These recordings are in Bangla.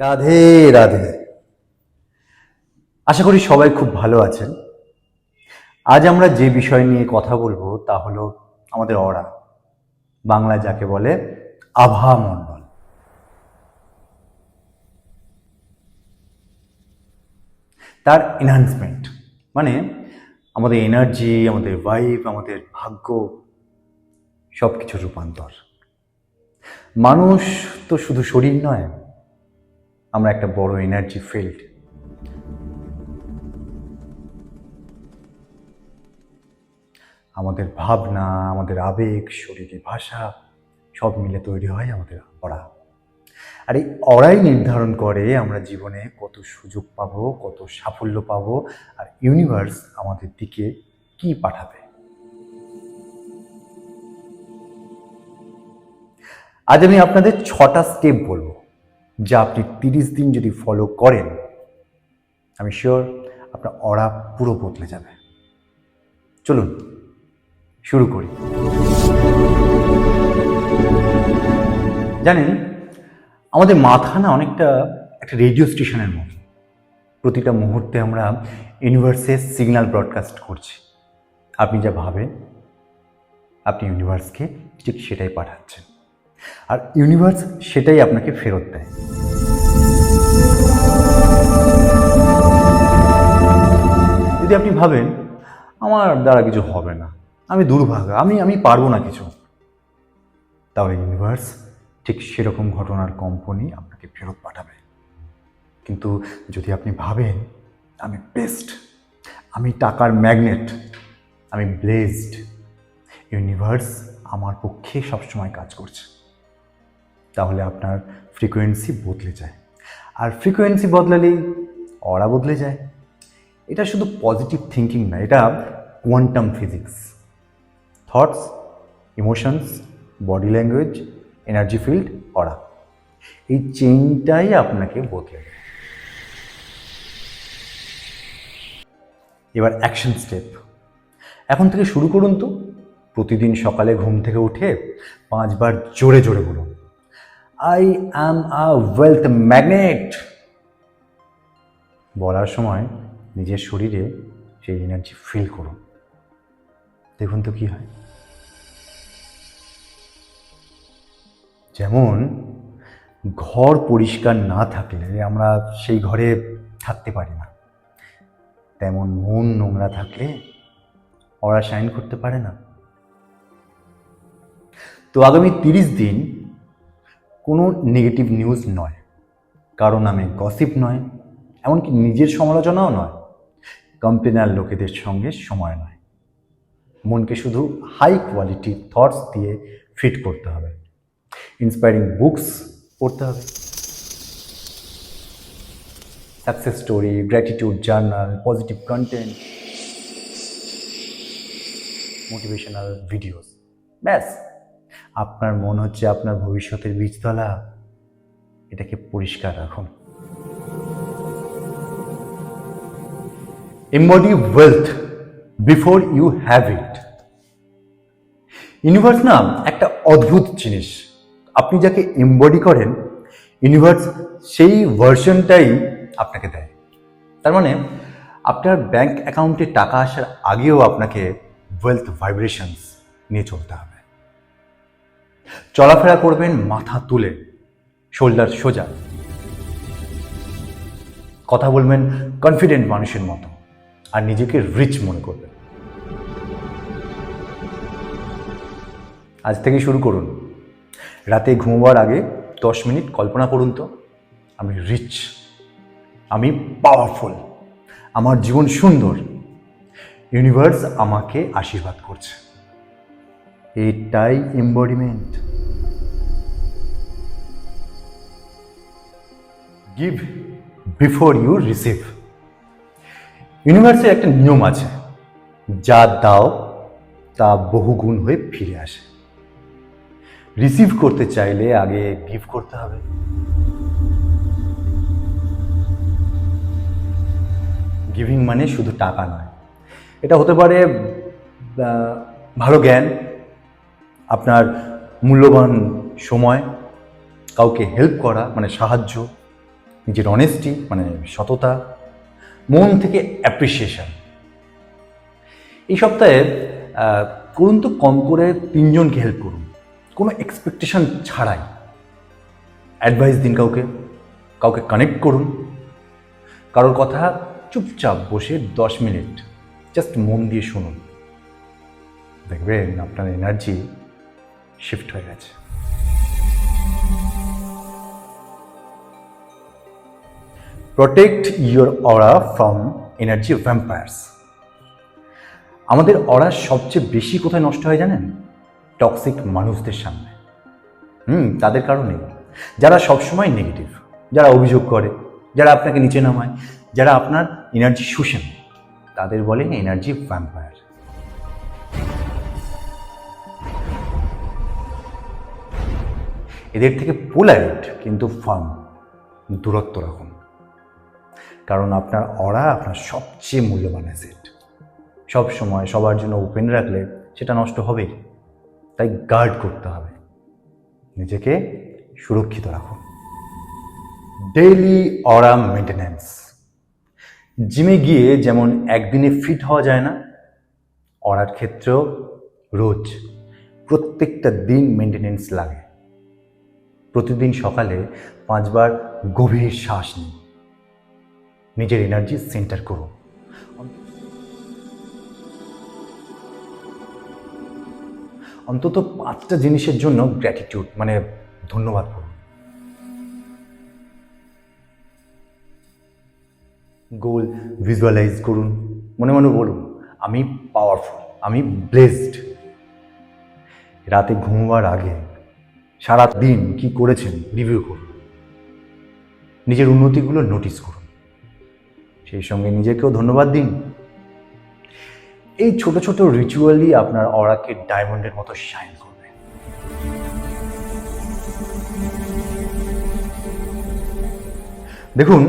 রাধে রাধে। আশা করি সবাই খুব ভালো আছেন। আজ আমরা যে বিষয় নিয়ে কথা বলবো তা হলো আমাদের অরা, বাংলায় যাকে বলে আভামণ্ডল। তার এনহান্সমেন্ট মানে আমাদের এনার্জি, আমাদের ভাইব, আমাদের ভাগ্য, সব কিছুর রূপান্তর। মানুষ তো শুধু শরীর নয়, আমরা একটা বড় এনার্জি ফিল্ড। আমাদের ভাবনা, আমাদের আবেগ, শরীরে ভাষা সব মিলে তৈরি হয় আমাদের অরা। আর এই অরাই নির্ধারণ করে আমরা জীবনে কত সুযোগ পাবো, কত সাফল্য পাবো, আর ইউনিভার্স আমাদের দিকে কি পাঠাবে। আজ আমি আপনাদের 6টা স্টেপ বলবো, যা আপনি 30 দিন যদি ফলো করেন, আমি শিওর আপনার অরা পুরো বদলে যাবে। চলুন শুরু করি। জানেন, আমাদের মাথা না অনেকটা একটা রেডিও স্টেশনের মতো। প্রতিটা মুহূর্তে আমরা ইউনিভার্সে সিগন্যাল ব্রডকাস্ট করছি। আপনি যা ভাবেন, আপনি ইউনিভার্সকে ঠিক সেটাই পাঠাচ্ছেন, আর ইউনিভার্স সেটাই আপনাকে ফেরত দেয়। যদি আপনি ভাবেন আমার দ্বারা কিছু হবে না, আমি দুর্ভাগা, আমি পারবো না কিছু, তাহলে ইউনিভার্স ঠিক সেরকম ঘটনার কম্পনই আপনাকে ফেরত পাঠাবে। কিন্তু যদি আপনি ভাবেন আমি বেস্ট, আমি টাকার ম্যাগনেট, আমি ব্লেসড, ইউনিভার্স আমার পক্ষে সবসময় কাজ করছে, তাহলে আপনার ফ্রিকোয়েন্সি বদলে যায়। আর ফ্রিকোয়েন্সি বদলালেই অরা বদলে যায়। এটা শুধু পজিটিভ থিঙ্কিং না, এটা quantum physics. Thoughts, emotions, body language, energy field, aura, এই চেইনটাই আপনাকে বদলে দেয়। এবার অ্যাকশন স্টেপ। এখন থেকে শুরু করুন তো। প্রতিদিন সকালে ঘুম থেকে উঠে 5 বার জোরে জোরে বলুন, I am a wealth magnet. বলার সময় নিজের শরীরে সেই এনার্জি ফিল করুন, দেখুন তো কি হয়। যেমন ঘর পরিষ্কার না থাকলে আমরা সেই ঘরে থাকতে পারি না, তেমন মন নোংরা থাকলে অরা শাইন করতে পারে না। তো আগামী 30 দিন কোনো নেগেটিভ নিউজ নয়, কারো নামে গসিপ নয়, এমনকি নিজের সমালোচনাও নয়, কম্পেনার লোকেদের সঙ্গে সময় নয়। মনকে শুধু হাই কোয়ালিটি থটস দিয়ে ফিট করতে হবে। ইন্সপায়ারিং বুকস পড়তে হবে, success story, gratitude journal, positive content, motivational videos. ব্যাস, আপনার মন হচ্ছে আপনার ভবিষ্যতের বীজতলা, এটাকে পরিষ্কার রাখুন। Embody wealth before you have it. Universe না একটা অদ্ভুত জিনিস। আপনি যাকে এম্বডি করেন, ইউনিভার্স সেই ভার্সনটাই আপনাকে দেয়। তার মানে আপনার ব্যাংক অ্যাকাউন্টে টাকা আসার আগেও আপনাকে ওয়েলথ ভাইব্রেশনস নিয়ে চলতে হবে। চলাফেরা করবেন মাথা তুলে, শোল্ডার সোজা। কথা বলবেন কনফিডেন্ট মানুষের মতো, আর নিজেকে রিচ মনে করবেন। আজ থেকে শুরু করুন। রাতে ঘুমোবার আগে 10 মিনিট কল্পনা করুন তো, আমি রিচ, আমি পাওয়ারফুল, আমার জীবন সুন্দর, ইউনিভার্স আমাকে আশীর্বাদ করছে। এটাই embodiment. Give before you receive. ইউনিভার্সের একটা নিয়ম আছে, যা দাও তা বহুগুণ হয়ে ফিরে আসে। রিসিভ করতে চাইলে আগে গিভ করতে হবে। গিভিং মানে শুধু টাকা নয়, এটা হতে পারে ভালো জ্ঞান, আপনার মূল্যবান সময়, কাউকে হেল্প করা মানে সাহায্য, নিজের অনেস্টি মানে সততা, মন থেকে অ্যাপ্রিসিয়েশন। এই সপ্তাহে করুন তো কম করে 3জনকে হেল্প করুন, কোনো এক্সপেকটেশন ছাড়াই। অ্যাডভাইস দিন কাউকে, কাউকে কানেক্ট করুন, কারোর কথা চুপচাপ বসে 10 মিনিট জাস্ট মন দিয়ে শুনুন, দেখবেন আপনার এনার্জি শিফট হয়ে গেছে। Protect your aura from energy vampires. আমাদের অরা সবচেয়ে বেশি কোথায় নষ্ট হয় জানেন? টক্সিক মানুষদের সামনে। তাদের কারণে, যারা সবসময় নেগেটিভ, যারা অভিযোগ করে, যারা আপনাকে নিচে নামায়, যারা আপনার এনার্জি শুষে নেয়, তাদের বলেন এনার্জি ভ্যাম্পায়ার। এদের থেকে পোলাইট কিন্তু ফার্ম দূরত্ব রাখুন, কারণ আপনার অরা আপনার সবচেয়ে মূল্যবান অ্যাসেট। সব সময় সবার জন্য ওপেন রাখলে সেটা নষ্ট হবেই, তাই গার্ড করতে হবে। নিজেকে সুরক্ষিত রাখুন। ডেইলি অরা মেনটেন্যান্স। জিমে গিয়ে যেমন একদিনে ফিট হওয়া যায় না, অরার ক্ষেত্রেও রোজ প্রত্যেকটা দিন মেনটেন্যান্স লাগে। প্রতিদিন সকালে 5বার গভীর শ্বাস নিন, নিজের এনার্জি সেন্টার করুন। অন্তত 5টা জিনিসের জন্য গ্র্যাটিটিউড মানে ধন্যবাদ করুন। গোল ভিজুয়ালাইজ করুন, মনে মনে বলুন আমি পাওয়ারফুল, আমি ব্লেসড। রাতে ঘুমোবার আগে সারা দিন কি করেছেন রিভিউ করুন, নিজের উন্নতিগুলো নোটিস করুন, সেই সঙ্গে নিজেকেও ধন্যবাদ দিন। এই ছোট ছোট রিচুয়ালই আপনার অরাকে ডায়মন্ডের মতো শাইন করবে। দেখুন,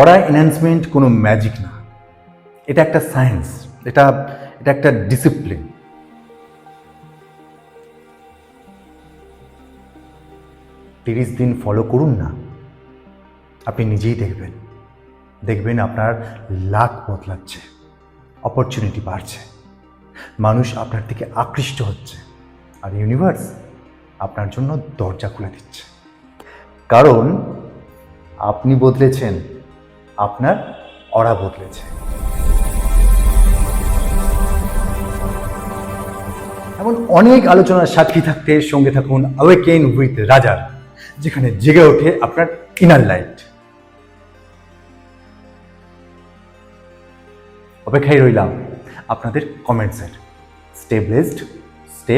অরা এনহ্যান্সমেন্ট কোনো ম্যাজিক না, এটা একটা সায়েন্স, এটা একটা ডিসিপ্লিন। 30 দিন ফলো করুন না, আপনি নিজেই দেখবেন আপনার লাক বদলাচ্ছে, অপরচুনিটি বাড়ছে, মানুষ আপনার দিকে আকৃষ্ট হচ্ছে, আর ইউনিভার্স আপনার জন্য দরজা খুলে দিচ্ছে। কারণ আপনি বদলেছেন, আপনার অরা বদলেছে। এমন অনেক আলোচনার সাক্ষী থাকতে সঙ্গে থাকুন অ্যাওয়েকেন উইথ রাজার, যেখানে জেগে ওঠে আপনার ইনার লাইট। অপেক্ষায় রইলাম আপনাদের কমেন্টসের। Stay blessed, stay